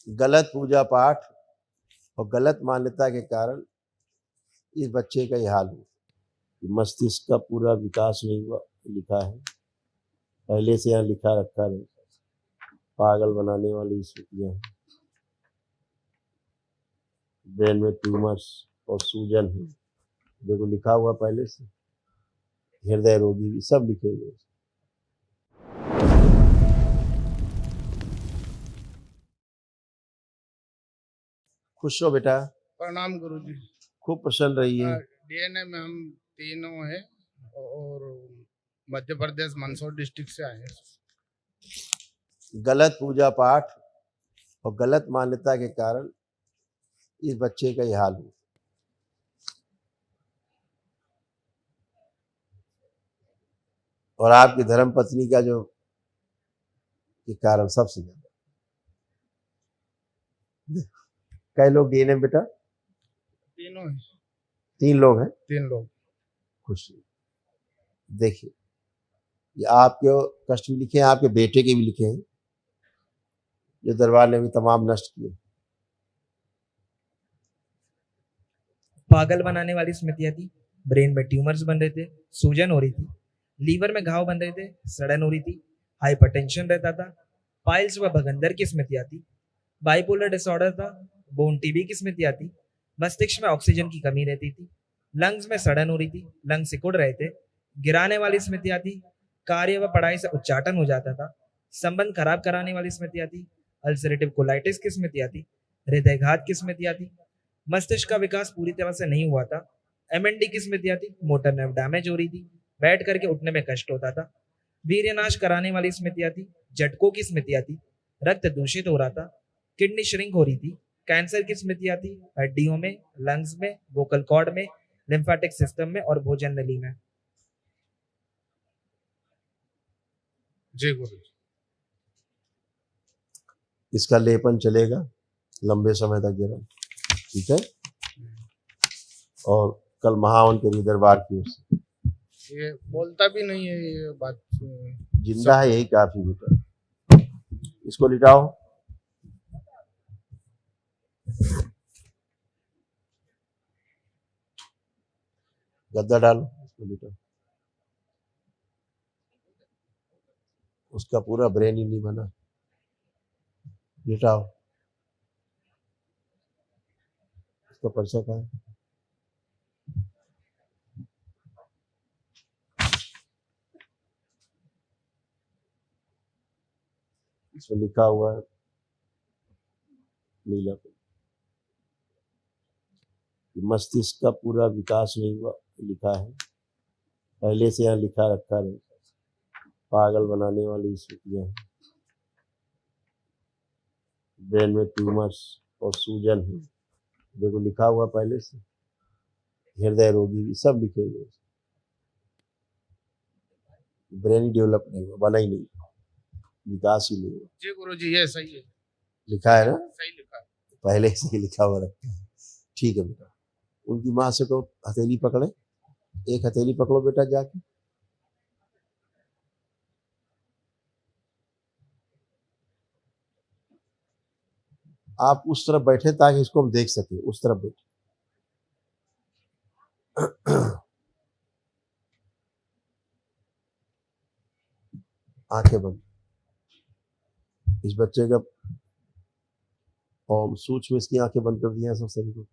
गलत पूजा पाठ और गलत मान्यता के कारण इस बच्चे का यह हाल हुआ। मस्तिष्क का पूरा विकास नहीं हुआ, लिखा है पहले से, यहाँ लिखा रखा है। पागल बनाने वाली स्थितियां हैं, ब्रेन में ट्यूमर्स और सूजन है, देखो लिखा हुआ पहले से, हृदय रोगी भी सब लिखे हुए। खुश रहो बेटा। प्रणाम गुरुजी। खूब प्रसन्न रहिए। डीएनए में हम तीनों हैं और मध्य प्रदेश मंदसौर डिस्ट्रिक्ट से आए हैं। गलत पूजा पाठ और गलत मान्यता के कारण इस बच्चे का यह हाल हुआ। और आपकी धर्म पत्नी का जो के कारण सबसे ज्यादा। कई लोग डीएनए बेटा? तीनों हैं। 3 लोग हैं। 3 लोग। खुश। देखिए, ये आपके कष्ट भी लिखे हैं, आपके बेटे के भी लिखे हैं, जो दरबार ने भी तमाम नष्ट किए। पागल बनाने वाली स्मृतियां थी, ब्रेन में ट्यूमर्स बन रहे थे, सूजन हो रही थी, लीवर में घाव बन रहे थे, सड़न हो रही थी, हाइपरटेंशन रहता था, पाइल्स व भगंदर की स्मृतियां थी, बाइपोलर डिसऑर्डर था, बोन टीबी की स्मृतियां थी, मस्तिष्क में ऑक्सीजन की कमी रहती थी, लंग्स में सड़न हो रही थी, लंग्स सिकुड़ रहे थे, गिराने वाली स्मृतियां थी, कार्य व पढ़ाई से उच्चाटन हो जाता था, संबंध खराब कराने वाली स्मृतियां थी, अल्सरेटिव कोलाइटिस की स्मृतियां थी, हृदयघात की स्मृतियां थी, मस्तिष्क का विकास पूरी तरह से नहीं हुआ था, एमएनडी की स्मृतियां थी, मोटर नर्व डैमेज हो रही थी, बैठ करके उठने में कष्ट होता था, वीर्यनाश कराने वाली स्मृतियां थी, झटकों की स्मृतियां थी, रक्त दूषित हो रहा था, किडनी श्रिंक हो रही थी, कैंसर की स्मृतियां थी, हड्डियों में, लंग्स में, वोकल कॉर्ड में, लिम्फेटिक सिस्टम में और भोजन नली में। जय गुरु। इसका लेपन चलेगा लंबे समय तक जरा, ठीक है? और कल महावन के दरबार की ओर से। ये बोलता भी नहीं है ये बात। जिंदा है यही काफी बेटा। इसको लिटाओ। गद्दा डालो, इसको लिटाओ। उसका पूरा ब्रेन ही नहीं बना, लिटाओ। इसका पर्चा कहाँ है? इसमें लिखा हुआ है नीला पे, मस्तिष्क का पूरा विकास नहीं हुआ, लिखा है पहले से, यहाँ लिखा रखा है। पागल बनाने वाली स्थितियां हैं, ब्रेन में ट्यूमर्स और सूजन है, देखो लिखा हुआ पहले से, हृदय रोगी भी सब लिखे हुए। ब्रेन ही डेवलप नहीं हुआ, बना ही नहीं, विकास ही नहीं हुआ। जी गुरु जी, ये सही है, लिखा है ना? सही लिखा है, पहले से ही लिखा हुआ रखा है। ठीक है बेटा, उनकी माँ से तो हथेली पकड़े, एक हथेली पकड़ो बेटा जाके। आप उस तरफ बैठे ताकि इसको हम देख सके, उस तरफ बैठे। आंखें बंद। इस बच्चे का और सूक्ष्म इसकी आंखें बंद कर दिया सब सभी को।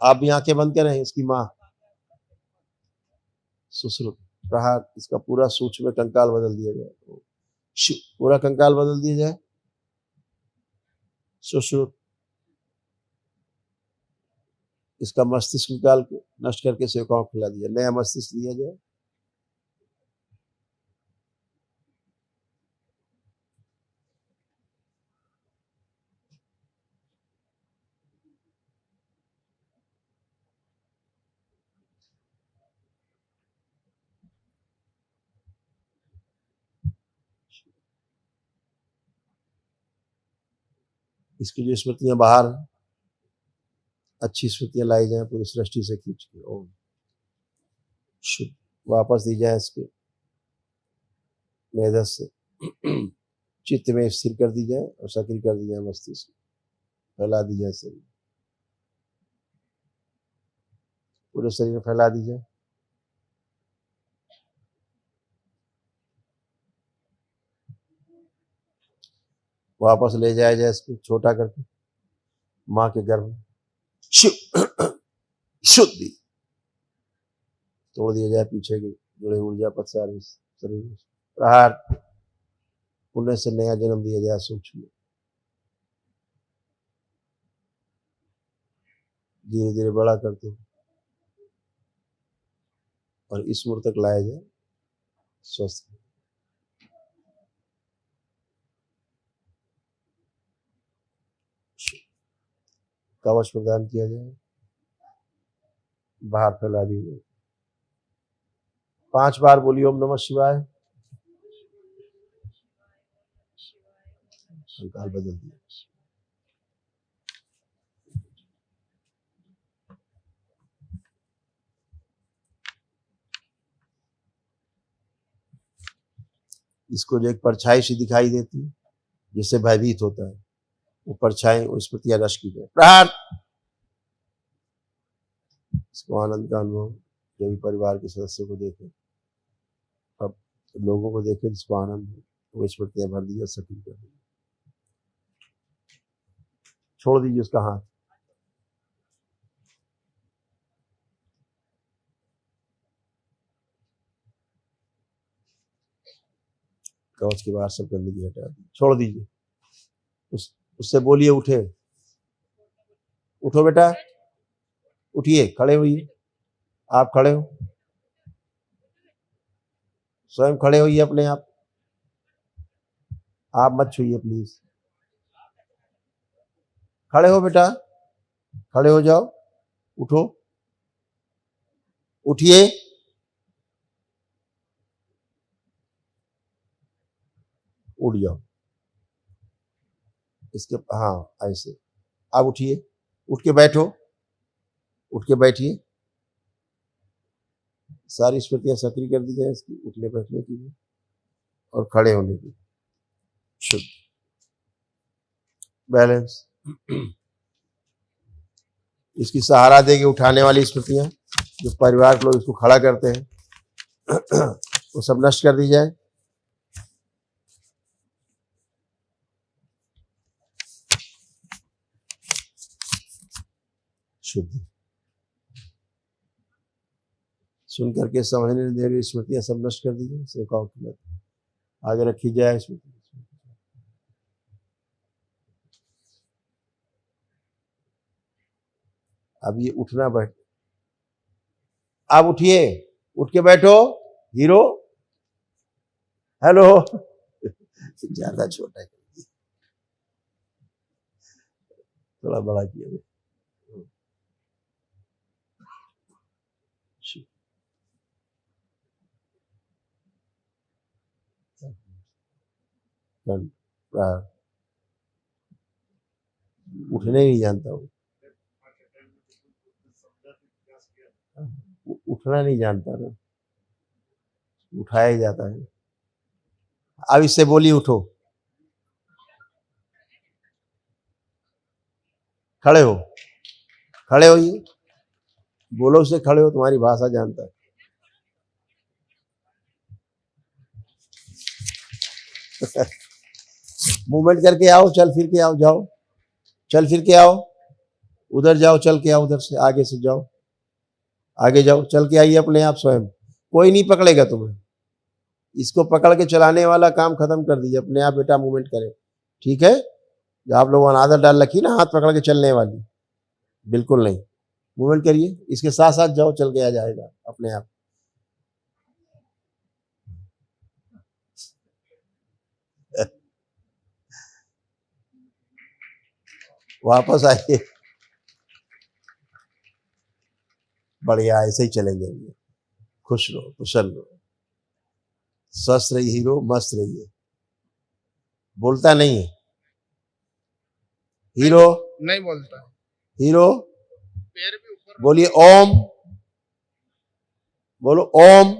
आप भी आंखें बंद करें। इसकी माँ सुश्रुत प्रहार, इसका पूरा सूक्ष्म कंकाल बदल दिया जाए, पूरा कंकाल बदल दिया जाए। सुश्रुत, इसका मस्तिष्क निकाल के नष्ट करके सेवकाओं को खिला दिया, नया मस्तिष्क दिया जाए। इसकी जो स्मृतियां बाहर हैं, अच्छी स्मृतियां लाई जाए पूरी सृष्टि से खींच के, और शुद्ध वापस दी जाए इसके मेधस से। चित्त में स्थिर कर दी जाए और सक्रिय कर दी जाए मस्तिष्क, फैला दी जाए शरीर, पूरे शरीर में फैला दी जाए। वापस ले जाया जाए इसको छोटा करके माँ के गर्भ में, शुद्धि तोड़ दिया जाए पीछे के जुड़े ऊर्जा पथ सारे शरीर में, प्रहार पुण्य से नया जन्म दिया जाए सूक्ष्म, धीरे धीरे बड़ा करते हैं और इस मूर्त तक लाया जाए स्वस्थ। कवच प्रदान किया जाए, बाहर फैला दी जाए। 5 बार बोलिए ओम नमः शिवाय। संकाल बदल दिया। इसको जो एक परछाई सी दिखाई देती है जिससे भयभीत होता है, वो परछाई उस प्रति रश की जाए, प्रहार। इसको आनंद का अनुभव जो भी परिवार के सदस्यों को देखे, अब लोगों को देखे जिसको आनंद हो, वो इस प्रति भर दिया, सक्रिय कर दिया, छोड़ दीजिए उसका हाथ। कवच के बाहर सब गंदगी हटा दी, छोड़ दीजिए। उससे बोलिए उठे, उठो बेटा, उठिए, खड़े होइए, आप खड़े हो, स्वयं खड़े होइए अपने आप मत छूइए प्लीज। खड़े हो बेटा, खड़े हो जाओ, उठो, उठिए, उठ जाओ इसके, हाँ ऐसे। अब उठिए, उठ के बैठो, उठ के बैठिए। सारी स्मृतियां सक्रिय कर दी जाए इसकी, उठने बैठने की भी और खड़े होने की। शुद्ध बैलेंस। इसकी सहारा देके उठाने वाली स्मृतियां जो परिवार के लोग इसको खड़ा करते हैं वो सब नष्ट कर दी जाए। शुद्धि सुन करके समझने दे रही स्मृतियां सब नष्ट कर दी जाए, सेवकाओं की मत आगे रखी जाए स्मृति। अब ये उठना बैठ, अब उठिए, उठ के बैठो, हीरो, हेलो। ज्यादा छोटा है, थोड़ा बड़ा किया। उठने नहीं जानता हूँ, उठना नहीं जानता ना, उठाया ही जाता है। अब इससे बोलिए उठो, खड़े हो, खड़े होइए, बोलो उससे खड़े हो, तुम्हारी भाषा जानता है। मूवमेंट करके आओ, चल फिर के आओ, जाओ, चल फिर के आओ, उधर जाओ, चल के आओ, उधर से आगे से जाओ, आगे जाओ, चल के आइए अपने आप स्वयं, कोई नहीं पकड़ेगा तुम्हें। इसको पकड़ के चलाने वाला काम खत्म कर दीजिए, अपने आप बेटा मूवमेंट करे, ठीक है। जो आप लोगों ने आदत डाल रखी ना हाथ पकड़ के चलने वाली, बिल्कुल नहीं, मूवमेंट करिए, इसके साथ साथ जाओ, चल के आ जाएगा अपने आप। वापस आइए, बढ़िया, ऐसे ही चलेंगे, खुश रहो, कुशल रहो, स्वस्थ रहिए हीरो, मस्त रहिए। बोलता नहीं है हीरो, नहीं बोलता, हीरो, पैर भी ऊपर, बोलिए ओम, बोलो ओम,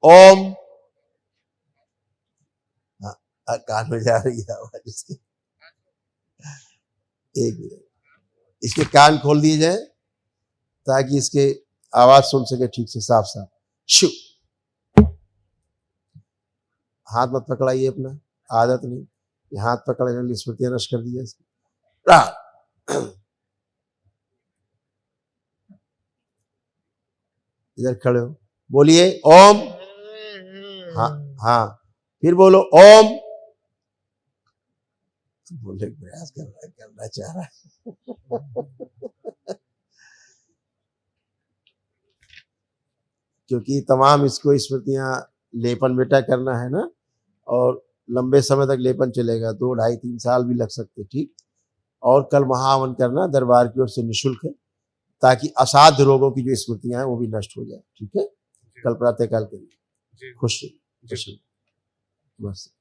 ओम, कान में जा रही है आवाज इसके। एक मिनट, इसके कान खोल दिए जाए ताकि इसके आवाज सुन सके ठीक से, साफ साफ। शू, हाथ मत पकड़ाइए अपना, आदत नहीं, ये हाथ पकड़ने वाली स्मृतियां नष्ट कर दी है इसकी। इधर खड़े हो, बोलिए ओम। हाँ हाँ, फिर बोलो ओम। बोलने का प्रयास करना चाह रहा है। क्योंकि तमाम इसको स्मृतियां लेपन बेटा करना है ना, और लंबे समय तक लेपन चलेगा, 2, 2.5, 3 साल भी लग सकते, ठीक। और कल महाहवन करना दरबार की ओर से निःशुल्क है, ताकि असाध्य रोगों की जो स्मृतियां हैं वो भी नष्ट हो जाए, ठीक है। कल प्रातःकाल करिए। खुश रहिए, बस।